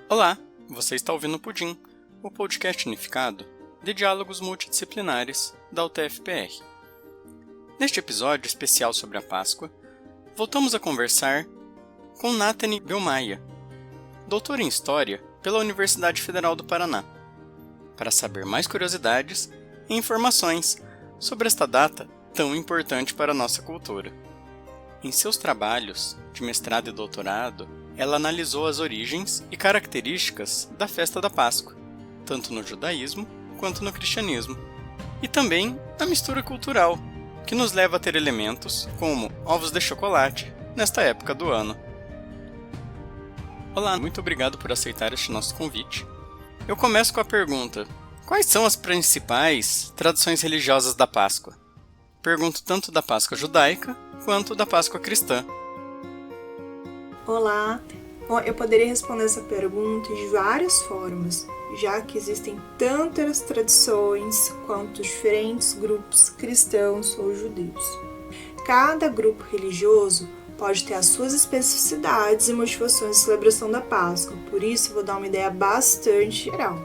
Olá, você está ouvindo o Pudim, o podcast unificado de diálogos multidisciplinares da UTF-PR. Neste episódio especial sobre a Páscoa, voltamos a conversar com Nathalie Belmaia, doutora em História pela Universidade Federal do Paraná, para saber mais curiosidades e informações sobre esta data tão importante para a nossa cultura. Em seus trabalhos de mestrado e doutorado, ela analisou as origens e características da festa da Páscoa, tanto no judaísmo quanto no cristianismo, e também a mistura cultural, que nos leva a ter elementos como ovos de chocolate nesta época do ano. Olá, muito obrigado por aceitar este nosso convite. Eu começo com a pergunta: quais são as principais tradições religiosas da Páscoa? Pergunto tanto da Páscoa judaica quanto da Páscoa cristã. Olá! Bom, eu poderia responder essa pergunta de várias formas, já que existem tantas tradições quanto diferentes grupos cristãos ou judeus. Cada grupo religioso pode ter as suas especificidades e motivações de celebração da Páscoa, por isso eu vou dar uma ideia bastante geral.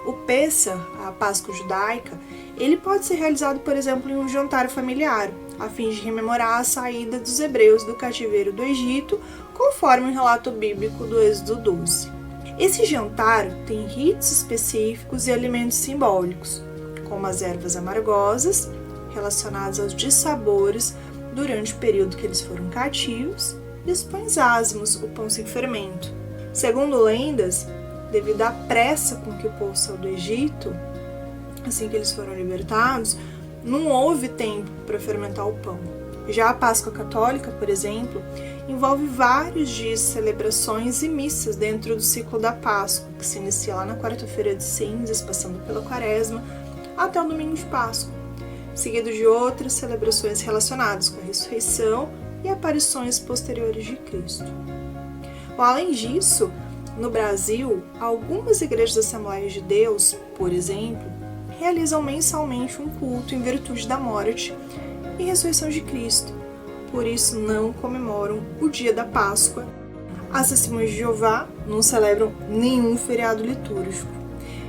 O Pessah, a Páscoa judaica, ele pode ser realizado, por exemplo, em um jantar familiar, a fim de rememorar a saída dos hebreus do cativeiro do Egito, conforme o relato bíblico do Êxodo 12. Esse jantar tem ritos específicos e alimentos simbólicos, como as ervas amargosas, relacionadas aos dissabores durante o período que eles foram cativos, e os pães ázimos, o pão sem fermento. Segundo lendas, devido à pressa com que o povo saiu do Egito, assim que eles foram libertados, não houve tempo para fermentar o pão. Já a Páscoa católica, por exemplo, envolve vários dias de celebrações e missas dentro do ciclo da Páscoa, que se inicia lá na quarta-feira de cinzas, passando pela quaresma, até o domingo de Páscoa, seguido de outras celebrações relacionadas com a ressurreição e aparições posteriores de Cristo. Além disso, no Brasil, algumas igrejas da Assembleia de Deus, por exemplo, realizam mensalmente um culto em virtude da morte e ressurreição de Cristo. Por isso, não comemoram o dia da Páscoa. As Testemunhas de Jeová não celebram nenhum feriado litúrgico.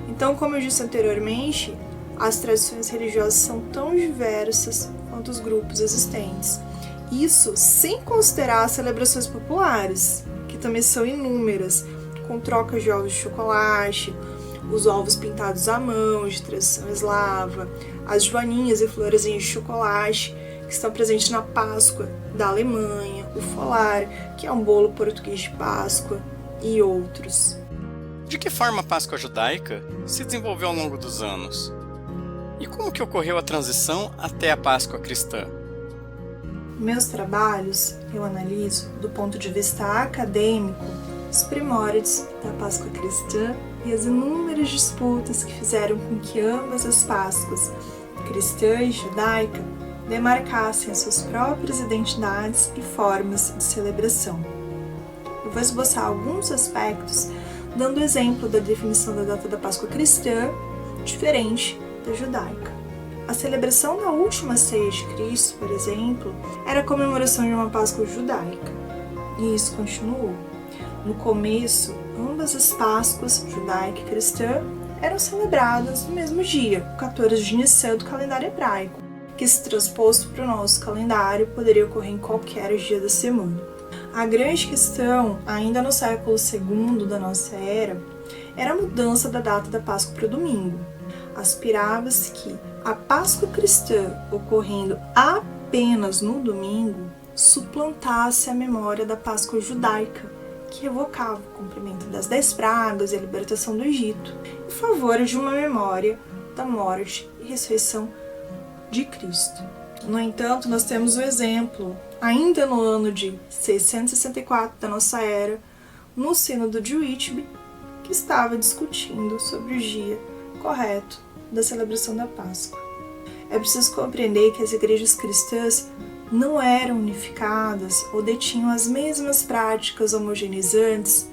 Então, como eu disse anteriormente, as tradições religiosas são tão diversas quanto os grupos existentes. Isso sem considerar as celebrações populares, que também são inúmeras, com trocas de ovos de chocolate, os ovos pintados à mão, de tradição eslava, as joaninhas e florezinhas de chocolate, que estão presentes na Páscoa da Alemanha, o folar, que é um bolo português de Páscoa, e outros. De que forma a Páscoa judaica se desenvolveu ao longo dos anos? E como que ocorreu a transição até a Páscoa cristã? Meus trabalhos eu analiso do ponto de vista acadêmico os primórdios da Páscoa cristã e as inúmeras disputas que fizeram com que ambas as Páscoas, cristã e judaica, demarcassem as suas próprias identidades e formas de celebração. Eu vou esboçar alguns aspectos, dando exemplo da definição da data da Páscoa cristã, diferente da judaica. A celebração da última ceia de Cristo, por exemplo, era a comemoração de uma Páscoa judaica, e isso continuou. No começo, ambas as Páscoas, judaica e cristã, eram celebradas no mesmo dia, o 14 de Nissan do calendário hebraico, que, se transposto para o nosso calendário, poderia ocorrer em qualquer dia da semana. A grande questão, ainda no século II da nossa era, era a mudança da data da Páscoa para o domingo. Aspirava-se que a Páscoa cristã, ocorrendo apenas no domingo, suplantasse a memória da Páscoa judaica, que evocava o cumprimento das 10 pragas e a libertação do Egito, em favor de uma memória da morte e ressurreição de Cristo. No entanto, nós temos o exemplo, ainda no ano de 664 da nossa era, no Sínodo de Whitby, que estava discutindo sobre o dia correto da celebração da Páscoa. É preciso compreender que as igrejas cristãs não eram unificadas ou detinham as mesmas práticas homogeneizantes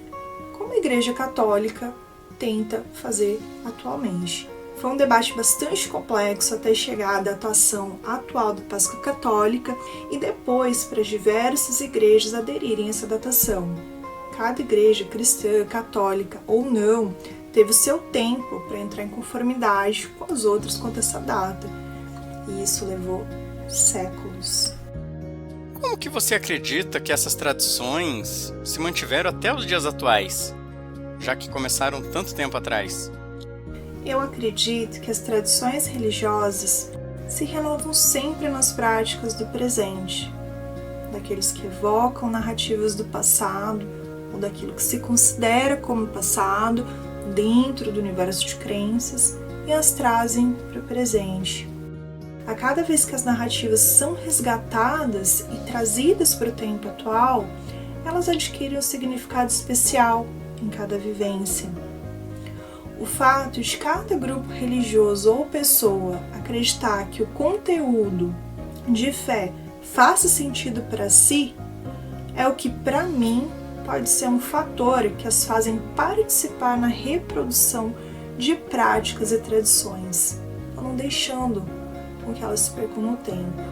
como a Igreja Católica tenta fazer atualmente. Foi um debate bastante complexo até chegar à datação atual da Páscoa Católica e depois para diversas igrejas aderirem a essa datação. cada igreja cristã, católica ou não, teve o seu tempo para entrar em conformidade com as outras quanto a essa data. E isso levou séculos. Como que você acredita que essas tradições se mantiveram até os dias atuais, já que começaram tanto tempo atrás? Eu acredito que as tradições religiosas se renovam sempre nas práticas do presente, daqueles que evocam narrativas do passado ou daquilo que se considera como passado dentro do universo de crenças e as trazem para o presente. A cada vez que as narrativas são resgatadas e trazidas para o tempo atual, elas adquirem um significado especial em cada vivência. O fato de cada grupo religioso ou pessoa acreditar que o conteúdo de fé faça sentido para si é o que, para mim, pode ser um fator que as fazem participar na reprodução de práticas e tradições, não deixando com que elas se percam no tempo.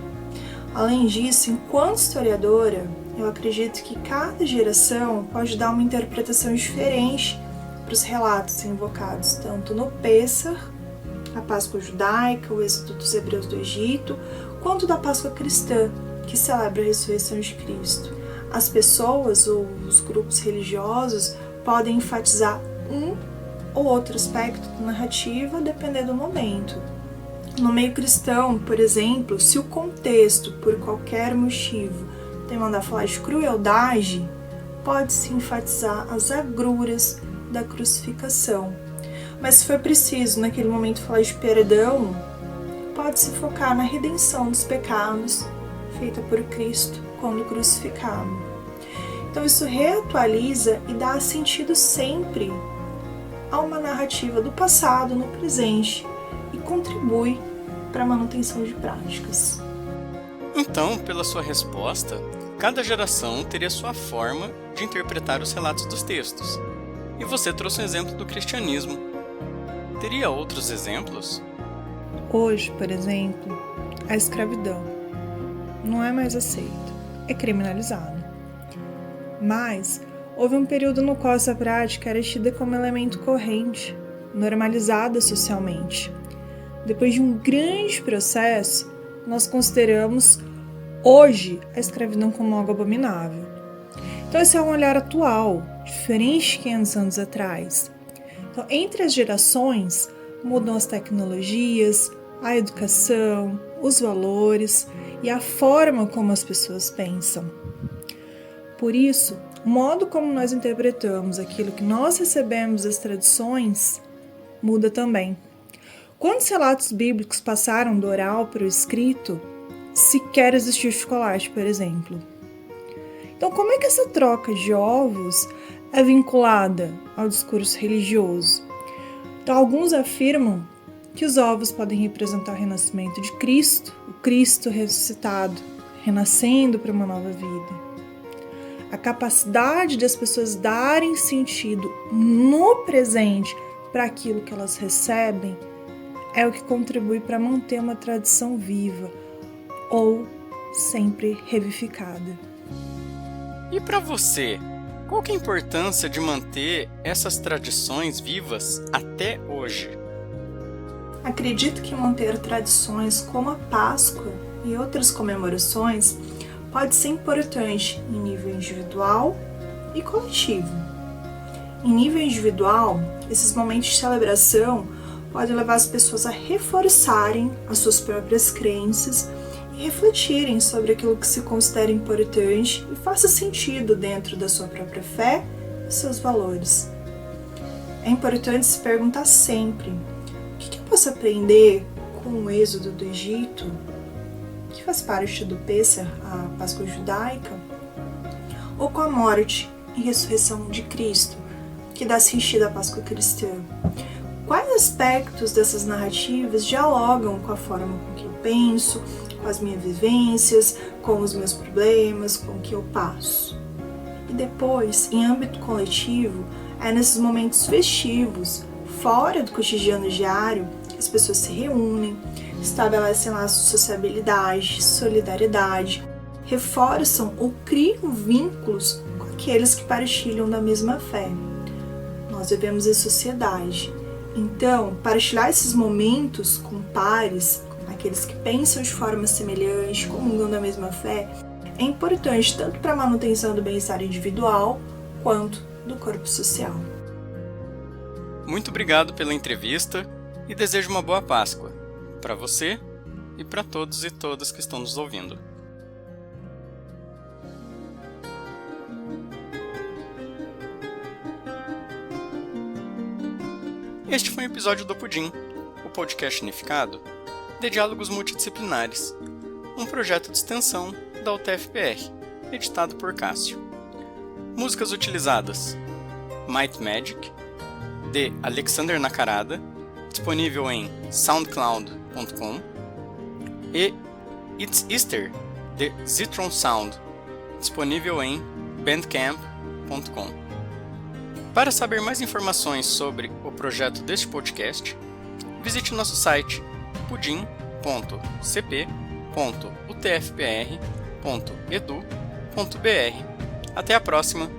Além disso, enquanto historiadora, eu acredito que cada geração pode dar uma interpretação diferente para os relatos invocados, tanto no Pêssar, a Páscoa judaica, o êxodo dos hebreus do Egito, quanto da Páscoa cristã, que celebra a ressurreição de Cristo. As pessoas ou os grupos religiosos podem enfatizar um ou outro aspecto da narrativa, dependendo do momento. No meio cristão, por exemplo, se o contexto, por qualquer motivo, demandar falar de crueldade, pode-se enfatizar as agruras da crucificação. Mas se for preciso, naquele momento, falar de perdão, pode-se focar na redenção dos pecados feita por Cristo quando crucificado. Então isso reatualiza e dá sentido sempre a uma narrativa do passado no presente e contribui para a manutenção de práticas. Então, pela sua resposta, cada geração teria sua forma de interpretar os relatos dos textos. E você trouxe um exemplo do cristianismo. Teria outros exemplos? Hoje, por exemplo, a escravidão não é mais aceita, é criminalizada. Mas houve um período no qual essa prática era tida como elemento corrente, normalizada socialmente. Depois de um grande processo, nós consideramos hoje a escravidão como algo abominável. Então esse é um olhar atual, diferente de 500 anos atrás. Então, entre as gerações, mudam as tecnologias, a educação, os valores e a forma como as pessoas pensam. Por isso, o modo como nós interpretamos aquilo que nós recebemos das tradições muda também. Quantos relatos bíblicos passaram do oral para o escrito, sequer existiu chocolate, por exemplo? Então, como é que essa troca de ovos é vinculada ao discurso religioso? Então, alguns afirmam que os ovos podem representar o renascimento de Cristo, o Cristo ressuscitado, renascendo para uma nova vida. A capacidade das pessoas darem sentido no presente para aquilo que elas recebem é o que contribui para manter uma tradição viva ou sempre revivificada. E para você, qual que é a importância de manter essas tradições vivas até hoje? Acredito que manter tradições como a Páscoa e outras comemorações pode ser importante em nível individual e coletivo. Em nível individual, esses momentos de celebração podem levar as pessoas a reforçarem as suas próprias crenças e refletirem sobre aquilo que se considera importante e faça sentido dentro da sua própria fé e seus valores. É importante se perguntar sempre: o que eu posso aprender com o êxodo do Egito, que faz parte do Pêssar, a Páscoa judaica, ou com a morte e ressurreição de Cristo, que dá sentido à Páscoa cristã? Quais aspectos dessas narrativas dialogam com a forma com que eu penso, com as minhas vivências, com os meus problemas, com o que eu passo? E depois, em âmbito coletivo, é nesses momentos festivos, fora do cotidiano diário, que as pessoas se reúnem, estabelecem laços de sociabilidade, solidariedade, reforçam ou criam vínculos com aqueles que partilham da mesma fé. Nós vivemos em sociedade. Então, partilhar esses momentos com pares, com aqueles que pensam de forma semelhante, comungam da mesma fé, é importante tanto para a manutenção do bem-estar individual quanto do corpo social. Muito obrigado pela entrevista e desejo uma boa Páscoa para você e para todos e todas que estão nos ouvindo. Este foi um episódio do Pudim, o podcast unificado de diálogos multidisciplinares, um projeto de extensão da UTFPR, editado por Cássio. Músicas utilizadas: Might Magic, de Alexander Nakarada, disponível em soundcloud.com, e It's Easter, de Zitron Sound, disponível em bandcamp.com. Para saber mais informações sobre o projeto deste podcast, visite nosso site pudim.cp.utfpr.edu.br. Até a próxima